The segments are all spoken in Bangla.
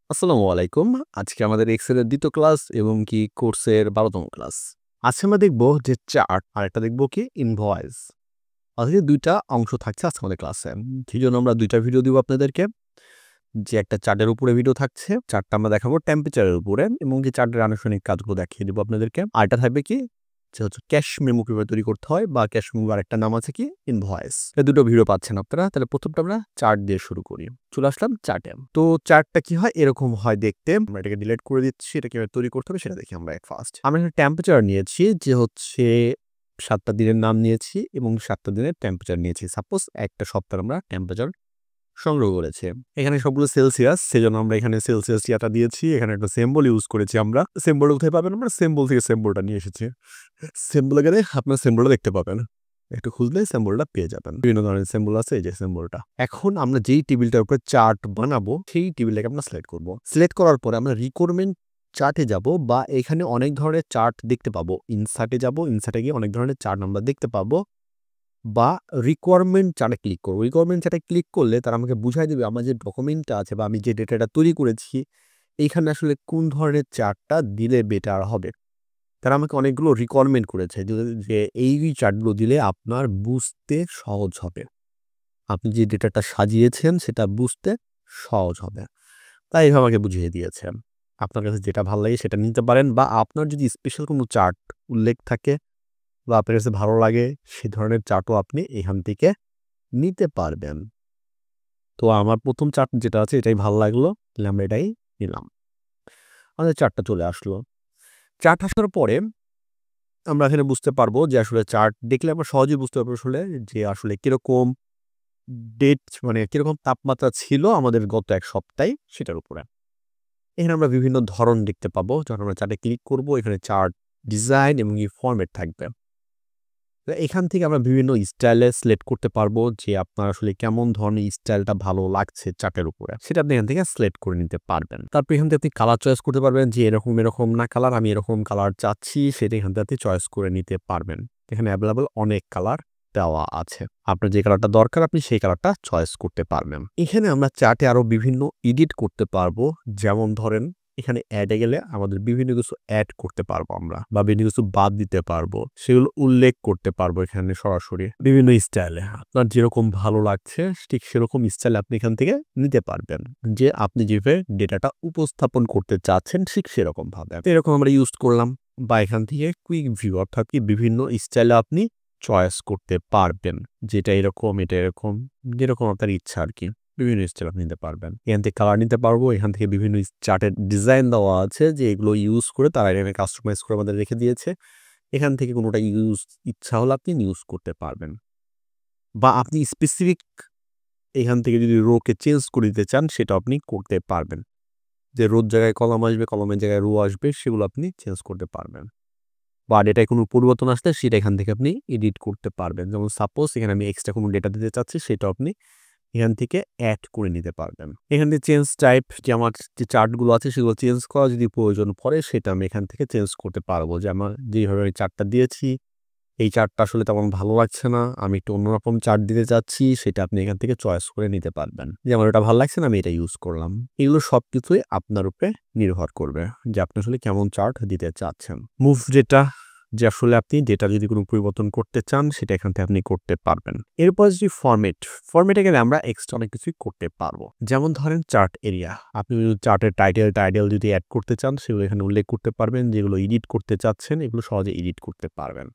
আসসালামু আলাইকুম। আজকে আমাদের এক্সেল এর ২য় ক্লাস এবং কি কোর্সের ১২তম ক্লাস। আজকে আমরা দেখব যে চার্ট আর একটা দেখব কি ইনভয়েস। আজকে ২ টা অংশ থাকছে আজকে আমাদের ক্লাসে। সেজন্য আমরা ২ টা ভিডিও দিব আপনাদেরকে। যে একটা চার্টের উপরে ভিডিও থাকছে। চার্টটা আমরা দেখাবো টেম্পারেচারের উপরে এবং কি চার্টের আনুষ্ঠানিক কাজগুলো দেখিয়ে দিব আপনাদেরকে। আরেকটা থাকবে কি যে হচ্ছে ক্যাশ মেমো কিভাবে তৈরি করতে হয় বা ক্যাশ মেমোর আরেকটা নাম আছে কি ইনভয়েস। এই দুটো ভিডিও পাচ্ছেন আপনারা। তাহলে প্রথমটা আমরা চার্ট দিয়ে শুরু করি। চলে আসলাম চার্টে। তো চার্টটা কি হয় এরকম হয় দেখতে। আমরা এটাকে ডিলিট করে দিচ্ছি। এটা কিভাবে তৈরি করতে হবে সেটা দেখি আমরা ফার্স্ট। আমরা এখানে টেম্পারেচার নিয়েছি যে হচ্ছে ৭ টা দিনের নাম নিয়েছি এবং ৭ টা দিনের টেম্পারেচার নিয়েছি। সাপোজ একটা সপ্তাহের আমরা টেম্পারেচার সংগ্রহ করেছে। এখানে সবগুলো সেলসিয়াস, সেজন্য আমরা এখানে সেলসিয়াস ইয়াটা দিয়েছি। এখানে একটা সিম্বল ইউজ করেছি আমরা। সিম্বল কোথায় পাবেন? আমরা সিম্বল থেকে সিম্বলটা নিয়ে এসেছি। সিম্বলে গেলে আপনার সিম্বলটা দেখতে পাবেন। একটু খুঁজলে সিম্বলটা পেয়ে যাবেন। বিভিন্ন ধরনের সিম্বল আছে এই যে সিম্বলটা। এখন আমরা যেই টেবিলটার উপরে চার্ট বানাবো সেই টেবিলটাকে আমরা সিলেক্ট করব। সিলেক্ট করার পরে আমরা রিকোয়ারমেন্ট চার্টে যাব বা এখানে অনেক ধরনের চার্ট দেখতে পাবো। ইনসার্টে যাব, ইনসার্টে গিয়ে অনেক ধরনের চার্ট আমরা দেখতে পাবো। বা রিকোয়ারমেন্ট চার্টে ক্লিক করব। রিকোয়ারমেন্ট চার্টে ক্লিক করলে তারা আমাকে বুঝায় দেবে আমার যে ডকুমেন্টটা আছে বা আমি যে ডেটাটা তৈরি করেছি, এইখানে আসলে কোন ধরনের চার্টটা দিলে বেটার হবে। তারা আমাকে অনেকগুলো রিকোয়ারমেন্ট করেছে যে এই চার্টগুলো দিলে আপনার বুঝতে সহজ হবে। আপনি যে ডেটাটা সাজিয়েছেন সেটা বুঝতে সহজ হবে। তাই এভাবে আমাকে বুঝিয়ে দিয়েছেন। আপনার কাছে যেটা ভালো লাগে সেটা নিতে পারেন বা আপনার যদি স্পেশাল কোনো চার্ট উল্লেখ থাকে বা আপনার কাছে ভালো লাগে সে ধরনের চার্টও আপনি এখান থেকে নিতে পারবেন। তো আমার ১ম চার্ট যেটা আছে এটাই ভাল লাগলো। তাহলে আমরা এটাই নিলাম। আমাদের চার্টটা চলে আসলো। চার্ট আসার পরে আমরা এখানে বুঝতে পারবো যে আসলে চার্ট দেখলে আমরা সহজেই বুঝতে পারবো আসলে যে আসলে কিরকম ডেট মানে কিরকম তাপমাত্রা ছিল আমাদের গত ১ সপ্তাহে সেটার উপরে। এখানে আমরা বিভিন্ন ধরন দেখতে পাবো। যখন আমরা চার্টে ক্লিক করব এখানে চার্ট ডিজাইন এবং ফরম্যাট থাকবে। তো এখান থেকে আমরা বিভিন্ন স্টাইলে সিলেক্ট করতে পারবো যে আপনার আসলে কেমন ধরনের স্টাইলটা ভালো লাগছে চার্টের উপরে। সেটা আপনি এখান থেকে সিলেক্ট করে নিতে পারবেন। তারপর এখান থেকে আপনি কালার চয়েস করতে পারবেন যে এরকম না কালার আমি এরকম কালার চাচ্ছি সেটা এখান থেকে আপনি চয়েস করে নিতে পারবেন। এখানে অ্যাভেলেবল অনেক কালার দেওয়া আছে। আপনার যে কালারটা দরকার আপনি সেই কালারটা চয়েস করতে পারবেন। এখানে আমরা চার্টে আরো বিভিন্ন এডিট করতে পারবো। যেমন ধরেন এখানে অ্যাডে গেলে আমাদের বিভিন্ন কিছু অ্যাড করতে পারবো আমরা বা বিভিন্ন কিছু বাদ দিতে পারবো। সেগুলো উল্লেখ করতে পারবো এখানে সরাসরি বিভিন্ন স্টাইলে। আপনার যেরকম ভালো লাগছে ঠিক সেরকম স্টাইলে আপনি এখান থেকে নিতে পারবেন। যে আপনি যেভাবে ডেটাটা উপস্থাপন করতে চাচ্ছেন ঠিক সেরকম ভাবে। তো এরকম আমরা ইউজ করলাম বা এখান থেকে কুইক ভিউ অর্থাৎ কি বিভিন্ন স্টাইলে আপনি চয়েস করতে পারবেন। যেটা এরকম, এটা এরকম, যেরকম আপনার ইচ্ছা আরকি। বিভিন্ন স্টাইল আপনি নিতে পারবেন। এখান থেকে কালার নিতে পারবো। এখান থেকে বিভিন্ন চার্টের ডিজাইন দেওয়া আছে যে এগুলো ইউজ করে তারা এখানে কাস্টমাইজ করে আমাদের রেখে দিয়েছে। এখান থেকে কোনোটা ইচ্ছা হলে আপনি ইউজ করতে পারবেন। বা আপনি স্পেসিফিক এখান থেকে যদি রোকে চেঞ্জ করে দিতে চান সেটাও আপনি করতে পারবেন। যে রোর জায়গায় কলাম আসবে, কলামের জায়গায় রো আসবে সেগুলো আপনি চেঞ্জ করতে পারবেন। বা ডেটায় কোনো পরিবর্তন আসলে সেটা এখান থেকে আপনি এডিট করতে পারবেন। যেমন সাপোজ এখানে আমি এক্সট্রা কোনো ডেটা দিতে চাচ্ছি সেটাও আপনি এখান থেকে অ্যাড করে নিতে পারবেন। এখান থেকে চেঞ্জ টাইপ যে আমার যে চার্টগুলো আছে সেগুলো চেঞ্জ করা যদি প্রয়োজন পড়ে সেটা আমি এখান থেকে চেঞ্জ করতে পারবো। যে আমার যেভাবে আমি চার্টটা দিয়েছি এই চার্টটা আসলে তেমন ভালো লাগছে না। আমি একটু অন্যরকম চার্ট দিতে চাচ্ছি সেটা আপনি এখান থেকে চয়েস করে নিতে পারবেন। যে আমার এটা ভালো লাগছে না আমি এটা ইউজ করলাম। এগুলো সবকিছুই আপনার উপরে নির্ভর করবে যে আপনি আসলে কেমন চার্ট দিতে চাচ্ছেন। মুভ যেটা যে আসলে আপনি ডেটা যদি কোনো পরিবর্তন করতে চান সেটা এখান থেকে আপনি করতে পারবেন। এরপর যদি ফরম্যাটে গেলে আমরা এক্সট্রা অনেক কিছুই করতে পারবো। যেমন ধরেন চার্ট এরিয়া। আপনি চার্টের টাইটেল যদি অ্যাড করতে চান সেগুলো এখানে উল্লেখ করতে পারবেন। যেগুলো এডিট করতে চাচ্ছেন এগুলো সহজে এডিট করতে পারবেন।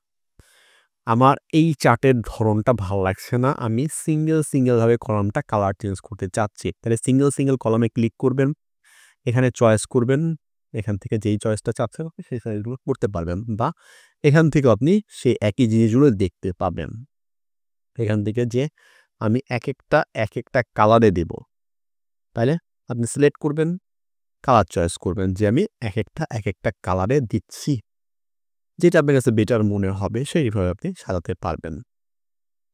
আমার এই চার্টের ধরনটা ভাল লাগছে না। আমি সিঙ্গেল ভাবে কলামটা কালার চেঞ্জ করতে চাচ্ছি। তাহলে সিঙ্গেল কলামে ক্লিক করবেন। এখানে চয়েস করবেন। এখান থেকে যেই চয়েসটা চাচ্ছেন আপনি সেই চয়েসগুলো করতে পারবেন বা এখান থেকেও আপনি সেই একই জিনিসগুলো দেখতে পাবেন। এখান থেকে যে আমি একেকটা কালারে দেব। তাইলে আপনি সিলেক্ট করবেন, কালার চয়েস করবেন যে আমি একেকটা কালারে দিচ্ছি। যেটা আপনার কাছে বেটার মনে হবে সেইভাবে আপনি সাজাতে পারবেন।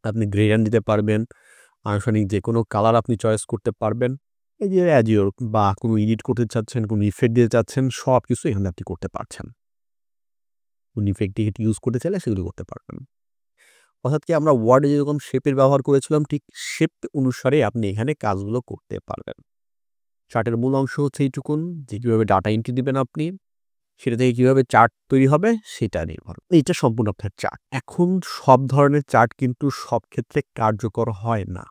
আপনি গ্রেডিয়েন্ট দিতে পারবেন, আনুষ্ঠানিক যেকোনো কালার আপনি চয়েস করতে পারবেন। এই যে অ্যাজিওর বা কোনো এডিট করতে চাচ্ছেন, কোনো ইফেক্ট দিতে চাচ্ছেন সবকিছু এখানে আপনি করতে পারছেন। কোন ইফেক্ট ইউজ করতে চাইলে সেগুলো করতে পারবেন। অর্থাৎ কি আমরা ওয়ার্ডে যেরকম শেপের ব্যবহার করেছিলাম ঠিক শেপ অনুসারে আপনি এখানে কাজগুলো করতে পারবেন। চার্টের মূল অংশ হচ্ছে এইটুকুন যে কীভাবে ডাটা এন্ট্রি দিবেন আপনি, সেটা থেকে কীভাবে চার্ট তৈরি হবে সেটা নির্ভর। এইটা সম্পূর্ণ আপনার চার্ট। এখন সব ধরনের চার্ট কিন্তু সব ক্ষেত্রে কার্যকর হয় না।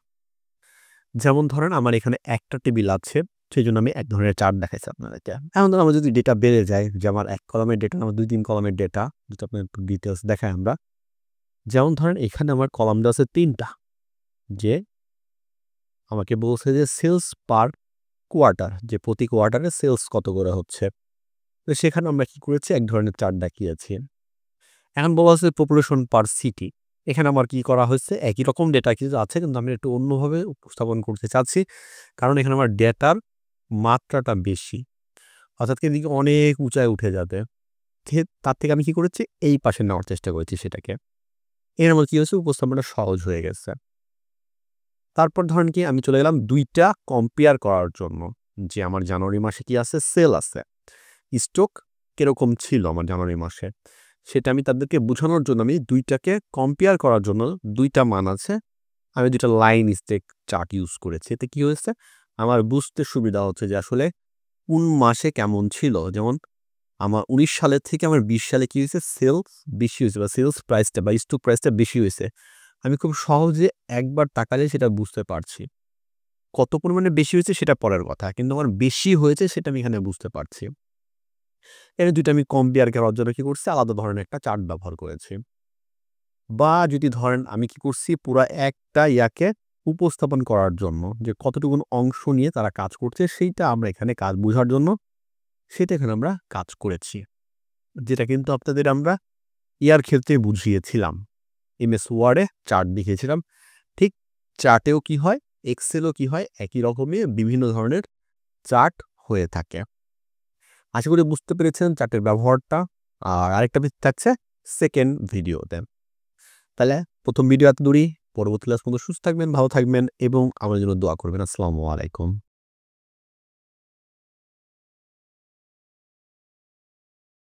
যেমন ধরেন আমার এখানে একটা টেবিল আছে, সেজন্য আমি এক ধরনের চার্ট দেখাইছি আপনাদেরকে। এখন ধরুন আমার যদি ডেটা বেড়ে যায় যে আমার ১ কলামের ডেটা আমার ২-৩ কলামের ডেটা, যদি আপনার একটু ডিটেইলস দেখাই আমরা। যেমন ধরেন এখানে আমার কলাম দেওয়া আছে ৩ টা, যে আমাকে বলছে যে সেলস পার কোয়ার্টার, যে প্রতি কোয়ার্টারে সেলস কত করে হচ্ছে। তো সেখানে আমরা কি করেছি এক ধরনের চার্ট দেখিয়েছি। এখন বলা হচ্ছে পপুলেশন পার সিটি। এখানে আমার কি করা হয়েছে একই রকম ডেটা কিছু আছে, কিন্তু আমি একটু অন্যভাবে উপস্থাপন করতে চাচ্ছি। কারণ এখানে আমার ডেটার মাত্রাটা বেশি। অর্থাৎ এদিকে অনেক উঁচায় উঠে যাবে। তার থেকে আমি কি করেছি এই পাশে নেওয়ার চেষ্টা করেছি সেটাকে। এর আমার কি হয়েছে উপস্থাপনটা সহজ হয়ে গেছে। তারপর ধরেন কি আমি চলে গেলাম ২ টা কম্পেয়ার করার জন্য, যে আমার জানুয়ারি মাসে কি আছে সেল আছে। স্টক কিরকম ছিল আমার জানুয়ারি মাসে, সেটা আমি তাদেরকে বোঝানোর জন্য আমি ২ টাকে কম্পেয়ার করার জন্য ২ টা মান আছে। আমি ২ টা লাইন স্টেক চার্ট ইউজ করেছি। এতে কি হয়েছে আমার বুঝতে সুবিধা হচ্ছে যে আসলে কোন মাসে কেমন ছিল। যেমন আমার ১৯ সালের থেকে আমার ২০ সালে কি হয়েছে সেলস বেশি হয়েছে, বা সেলস প্রাইসটা বা স্টক প্রাইসটা বেশি হয়েছে। আমি খুব সহজে একবার তাকালে সেটা বুঝতে পারছি। কত পরিমাণে বেশি হয়েছে সেটা পরের কথা। কিন্তু আমার বেশি হয়েছে সেটা আমি এখানে বুঝতে পারছি। এর ২ টা আমি কম্পেয়ার করার জন্য কি করছি আলাদা ধরনের একটা চার্ট ব্যবহার করেছি। বা যদি ধরেন আমি কি করছি পুরা একটা ইয়াকে উপস্থাপন করার জন্য যে কতটুকুন অংশ নিয়ে তারা কাজ করছে সেইটা আমরা এখানে কাজ বোঝার জন্য সেটা এখানে আমরা কাজ করেছি। যেটা কিন্তু আপনাদের আমরা ইয়ার ক্ষেত্রে বুঝিয়েছিলাম। এমএস ওয়ার্ডে চার্ট দেখিয়েছিলাম। ঠিক চার্টেও কি হয়, এক্সেলও কি হয়, একই রকমই বিভিন্ন ধরনের চার্ট হয়ে থাকে। আশা করি বুঝতে পেরেছেন চার্টের ব্যবহারটা। আর আরেকটা বিষয় থাকছে সেকেন্ড ভিডিওতে। তাহলে ১ম ভিডিও এত দূরই। পরবর্তী ক্লাস পর্যন্ত সুস্থ থাকবেন, ভালো থাকবেন এবং আমার জন্য দোয়া করবেন। আসসালামু আলাইকুম।